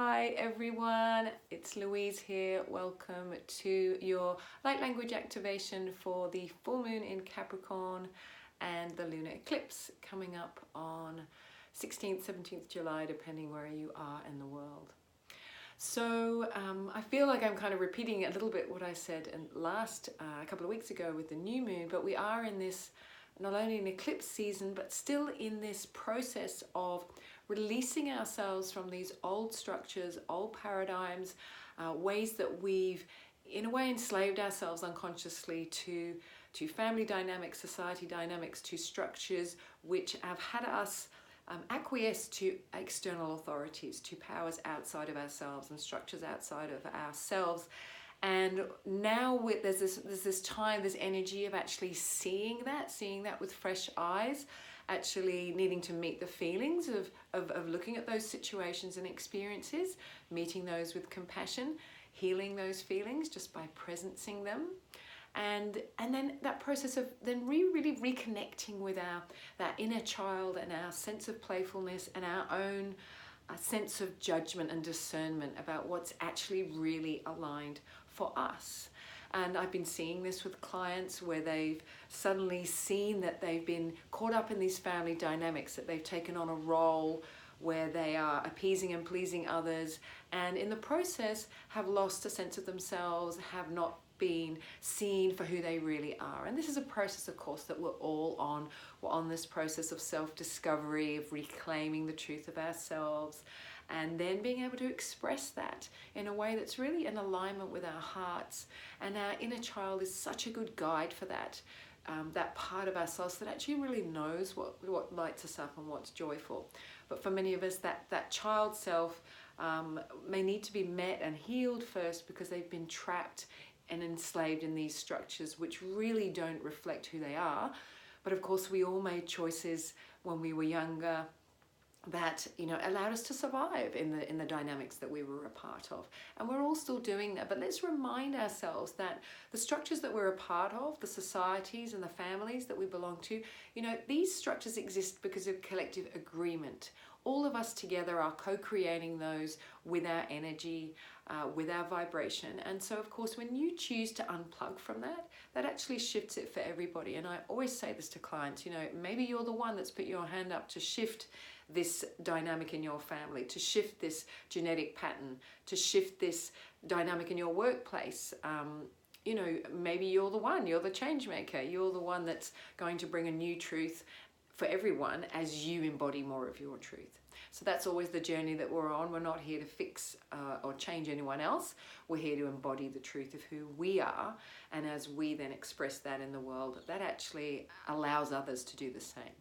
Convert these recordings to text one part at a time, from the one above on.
Hi everyone, it's Louise here. Welcome to your light language activation for the full moon in Capricorn and the lunar eclipse coming up on 16th, 17th July, depending where you are in the world. So I feel like I'm kind of repeating a little bit what I said a couple of weeks ago with the new moon, but we are in this not only an eclipse season, but still in this process of releasing ourselves from these old structures, old paradigms, ways that we've in a way enslaved ourselves unconsciously to family dynamics, society dynamics, to structures which have had us acquiesce to external authorities, to powers outside of ourselves and structures outside of ourselves. And now there's this time, this energy of actually seeing that with fresh eyes, actually needing to meet the feelings of looking at those situations and experiences, meeting those with compassion, healing those feelings just by presencing them. And then that process of then really reconnecting with that inner child and our sense of playfulness and our own sense of judgment and discernment about what's actually really aligned for us. And I've been seeing this with clients where they've suddenly seen that they've been caught up in these family dynamics, that they've taken on a role where they are appeasing and pleasing others, and in the process have lost a sense of themselves, have not been seen for who they really are. And this is a process, of course, that we're all on. We're on this process of self-discovery, of reclaiming the truth of ourselves, and then being able to express that in a way that's really in alignment with our hearts. And our inner child is such a good guide for that. That part of ourselves that actually really knows what lights us up and what's joyful. But for many of us, that child self may need to be met and healed first, because they've been trapped and enslaved in these structures which really don't reflect who they are. But of course, we all made choices when we were younger that allowed us to survive in the dynamics that we were a part of, and we're all still doing that. But let's remind ourselves that the structures that we're a part of, the societies and the families that we belong to, these structures exist because of collective agreement. All of us together are co-creating those with our energy, with our vibration. And so of course, when you choose to unplug from that actually shifts it for everybody. And I always say this to clients, maybe you're the one that's put your hand up to shift this dynamic in your family, to shift this genetic pattern, to shift this dynamic in your workplace. Maybe you're the change maker. You're the one that's going to bring a new truth for everyone as you embody more of your truth. So that's always the journey that we're on. We're not here to fix or change anyone else. We're here to embody the truth of who we are. And as we then express that in the world, that actually allows others to do the same.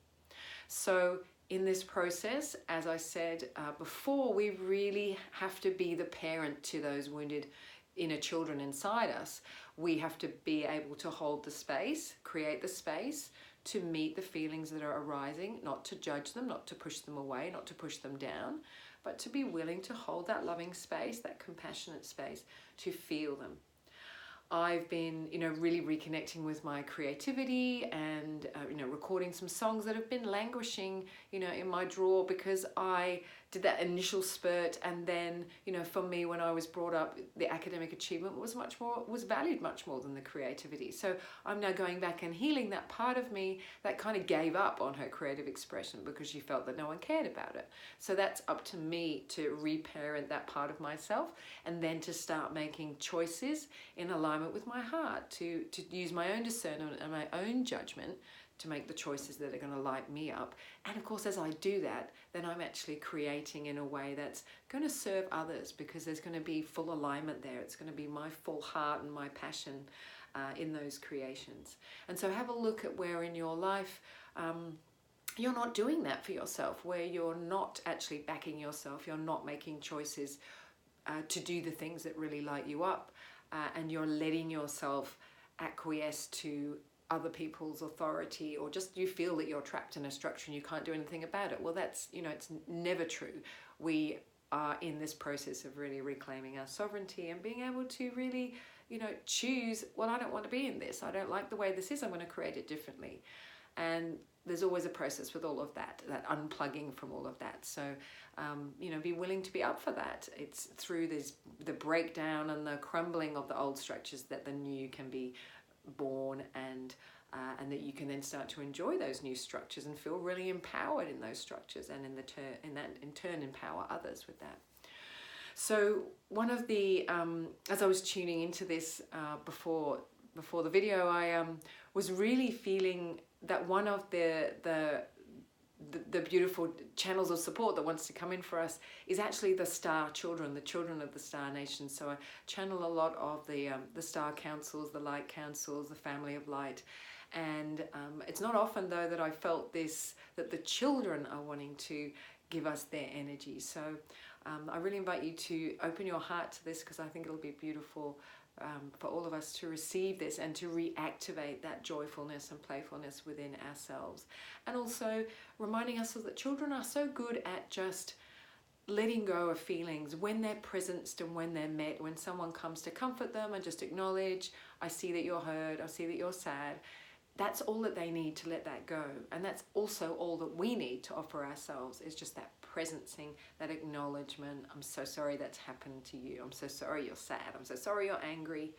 So in this process, as I said before, we really have to be the parent to those wounded inner children inside us. We have to be able to hold the space, create the space to meet the feelings that are arising, not to judge them, not to push them away, not to push them down, but to be willing to hold that loving space, that compassionate space, to feel them. I've been, really reconnecting with my creativity and, recording some songs that have been languishing, in my drawer, because I did that initial spurt. And then, for me, when I was brought up, the academic achievement was valued much more than the creativity. So I'm now going back and healing that part of me that kind of gave up on her creative expression because she felt that no one cared about it. So that's up to me to reparent that part of myself, and then to start making choices in alignment with my heart, to use my own discernment and my own judgment to make the choices that are going to light me up. And of course, as I do that, then I'm actually creating in a way that's going to serve others, because there's going to be full alignment there. It's going to be my full heart and my passion in those creations. And so have a look at where in your life you're not doing that for yourself, where you're not actually backing yourself, you're not making choices to do the things that really light you up. And you're letting yourself acquiesce to other people's authority, or just you feel that you're trapped in a structure and you can't do anything about it. Well, that's, it's never true. We are in this process of really reclaiming our sovereignty and being able to really, choose, well, I don't want to be in this. I don't like the way this is. I'm going to create it differently. And there's always a process with all of that unplugging from all of that. So, you know, be willing to be up for that. It's through the breakdown and the crumbling of the old structures that the new can be born, and that you can then start to enjoy those new structures and feel really empowered in those structures, and in turn empower others with that. So one of the, as I was tuning into this before the video, I was really feeling that one of the beautiful channels of support that wants to come in for us is actually the star children, the children of the star nation. So I channel a lot of the star councils, the light councils, the family of light. And it's not often though that I felt this, that the children are wanting to give us their energy. So I really invite you to open your heart to this, because I think it'll be beautiful for all of us to receive this and to reactivate that joyfulness and playfulness within ourselves. And also reminding us that children are so good at just letting go of feelings when they're presenced and when they're met, when someone comes to comfort them and just acknowledge, I see that you're heard, I see that you're sad. That's all that they need to let that go. And that's also all that we need to offer ourselves, is just that presencing, that acknowledgement. I'm so sorry that's happened to you. I'm so sorry you're sad. I'm so sorry you're angry.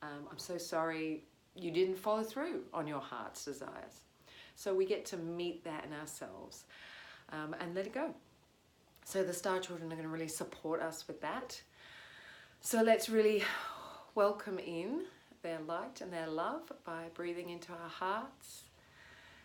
I'm so sorry you didn't follow through on your heart's desires. So we get to meet that in ourselves and let it go. So the star children are going to really support us with that. So let's really welcome in their light and their love by breathing into our hearts,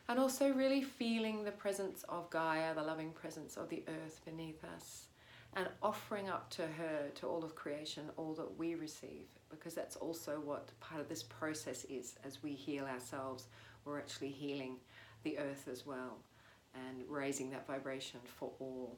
and also really feeling the presence of Gaia, the loving presence of the earth beneath us, and offering up to her, to all of creation, all that we receive, because that's also what part of this process is. As we heal ourselves, we're actually healing the earth as well, and raising that vibration for all.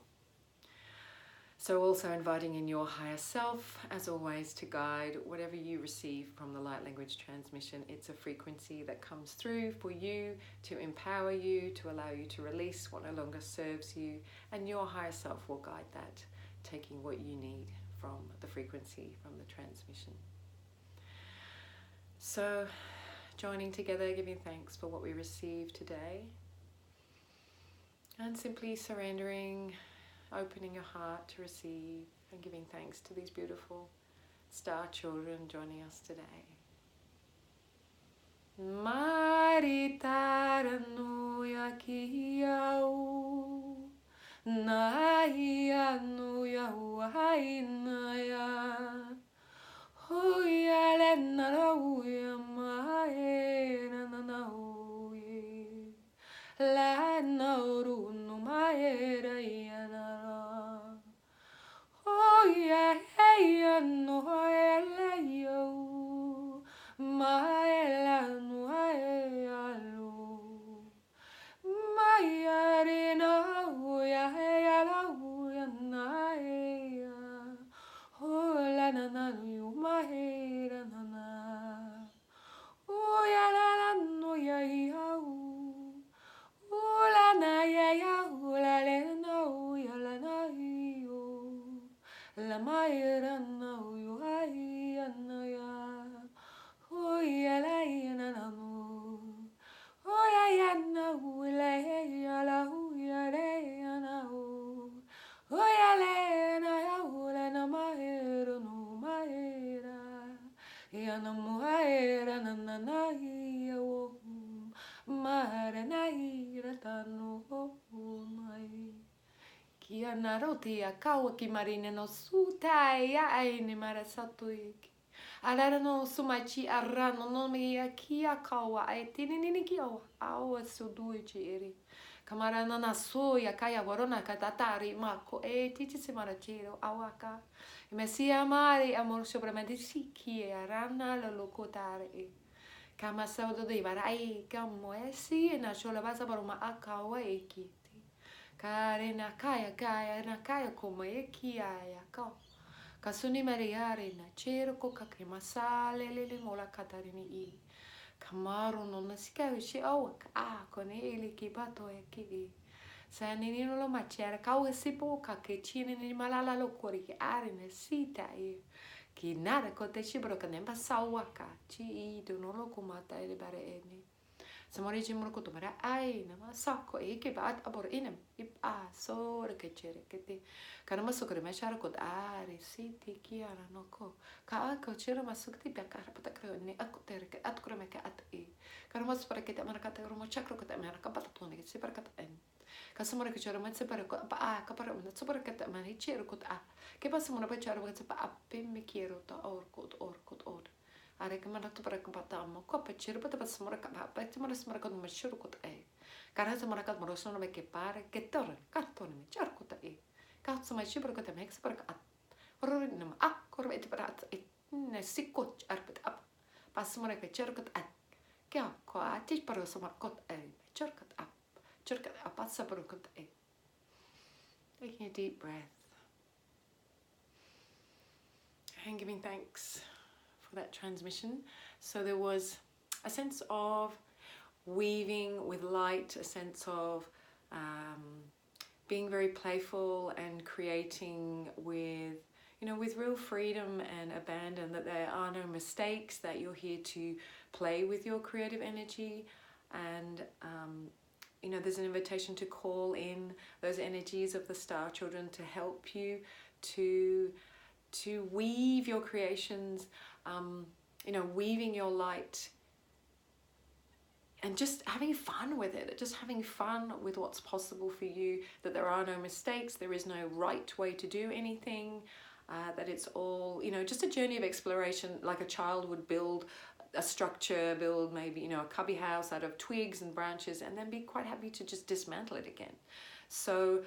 So also inviting in your higher self, as always, to guide whatever you receive from the light language transmission. It's a frequency that comes through for you, to empower you, to allow you to release what no longer serves you, and your higher self will guide that, taking what you need from the frequency, from the transmission. So joining together, giving thanks for what we received today, and simply surrendering, opening your heart to receive, and giving thanks to these beautiful star children joining us today. Maritaranu yakiyau nayanu yawainaya huyalenauya maenanauye la naurunu maera yanara hoya heya no hele yo maela no ayalo mayarina hoya heya la hoya naia hola nananu maera nana hoya la no ya ula na ya ula le na ya la na yo la maera na yo ai na ya o ya la ya na no o ya na ula ya la ya le ya na o ya le na ya ula na maera no maera ya na maera na na na ya o Maranai tano mai kia naroti a kaua ki marine no sutai ai ni marasatuiki alara no sumachi arano no me kia kaua ai tinini ki o au suduichi eri kamarana na soia kaya warona katatari mako titi se marachiro awaka mesia mari amor sobramente si ki arana lo lokotare kama saudo de barai kamo esi na shola basa para uma akawa ekiti kare na kaya como eki aya ka kasuni mariare na chero ko kakima sale lele mola katarini I kamaru no nasika ushi au kone ele ki bato eki sanini no lo machera ka esi po ka ke chini ni malala lo kori ki are ne sita ki nada ko te shibro ka nemba sawaka chi do no lo kumata ele bare eni. Samori jimur ko tumara ai nama sako ke baat abor inem ip a sore ke chere kete karena masuk ke mashara ko ari siti kiara no ko ka ko chere masuk ti bakar patakre ni aku tere ke at kurame ke at e karena masuk para kita mana kata romo chakro kata mana ka patatone ke separa kata en ka samori ke chere mas separa ko pa a ka para una separa kata mana chere ko a ke pas samora pa chere ko pa ape me quiero to or ko are que mana tu para compata mo ko pa chiro pa samora ka pa te mora samora ka no mashuru ko e cara samora ka mora sono me ke pare ke tor cartone me char ko e ka sama chibro ko te me para ka oro no a ko te para e ne sikko arpet ap pas samora ke char ko a ke ko a ti para samora ko e char ko ap char ko a pas samora ko e taking a deep breath and giving thanks that transmission. So there was a sense of weaving with light, a sense of being very playful and creating with, you know, with real freedom and abandon, that there are no mistakes, that you're here to play with your creative energy. And you know, there's an invitation to call in those energies of the star children to help you to weave your creations, you know, weaving your light and just having fun with it, just having fun with what's possible for you, that there are no mistakes, there is no right way to do anything, that it's all, you know, just a journey of exploration, like a child would build a structure, build maybe, you know, a cubby house out of twigs and branches, and then be quite happy to just dismantle it again. So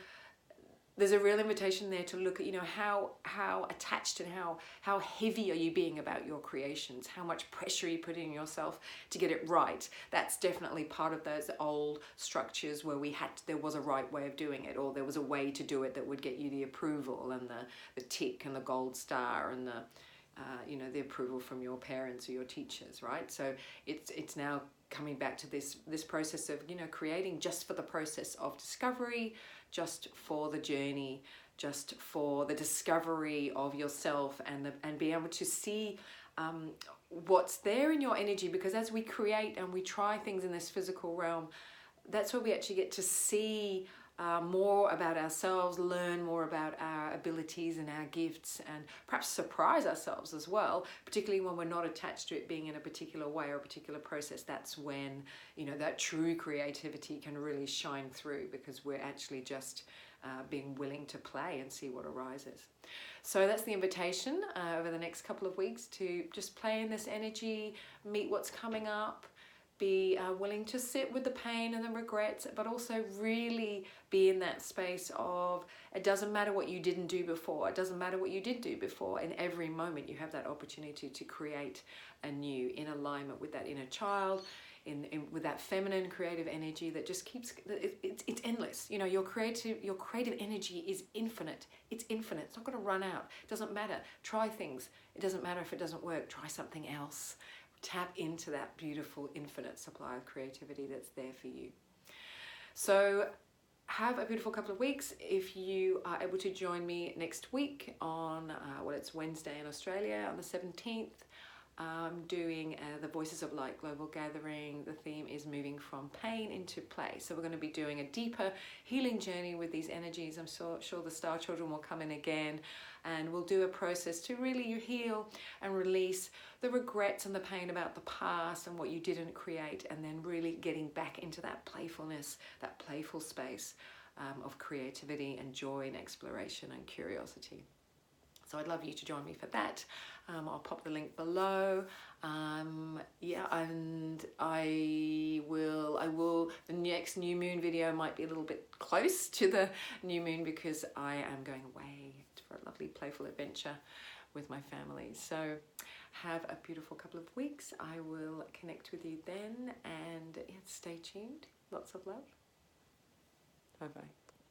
there's a real invitation there to look at, you know, how attached and how heavy are you being about your creations? How much pressure are you putting on yourself to get it right? That's definitely part of those old structures where there was a right way of doing it, or there was a way to do it that would get you the approval and the tick and the gold star and the you know, the approval from your parents or your teachers, right? So it's now coming back to this process of, you know, creating just for the process of discovery, just for the journey, just for the discovery of yourself, and be able to see what's there in your energy. Because as we create and we try things in this physical realm, that's where we actually get to see more about ourselves, learn more about our abilities and our gifts, and perhaps surprise ourselves as well, particularly when we're not attached to it being in a particular way or a particular process. That's when, you know, that true creativity can really shine through, because we're actually just being willing to play and see what arises. So that's the invitation over the next couple of weeks, to just play in this energy, meet what's coming up, be willing to sit with the pain and the regrets, but also really be in that space of, it doesn't matter what you didn't do before, it doesn't matter what you did do before. In every moment you have that opportunity to create anew, in alignment with that inner child, with that feminine creative energy that just keeps, it's endless. You know, your creative energy is infinite. It's infinite. It's not going to run out. It doesn't matter. Try things. It doesn't matter if it doesn't work. Try something else. Tap into that beautiful infinite supply of creativity that's there for you. So have a beautiful couple of weeks. If you are able to join me next week on, it's Wednesday in Australia on the 17th, doing the Voices of Light Global Gathering. The theme is moving from pain into play. So we're going to be doing a deeper healing journey with these energies. I'm sure the Star Children will come in again, and we'll do a process to really heal and release the regrets and the pain about the past and what you didn't create, and then really getting back into that playfulness, that playful space of creativity and joy and exploration and curiosity. So I'd love you to join me for that. I'll pop the link below. Yeah, and I will, the next new moon video might be a little bit close to the new moon, because I am going away for a lovely playful adventure with my family. So have a beautiful couple of weeks. I will connect with you then, and stay tuned. Lots of love. Bye-bye.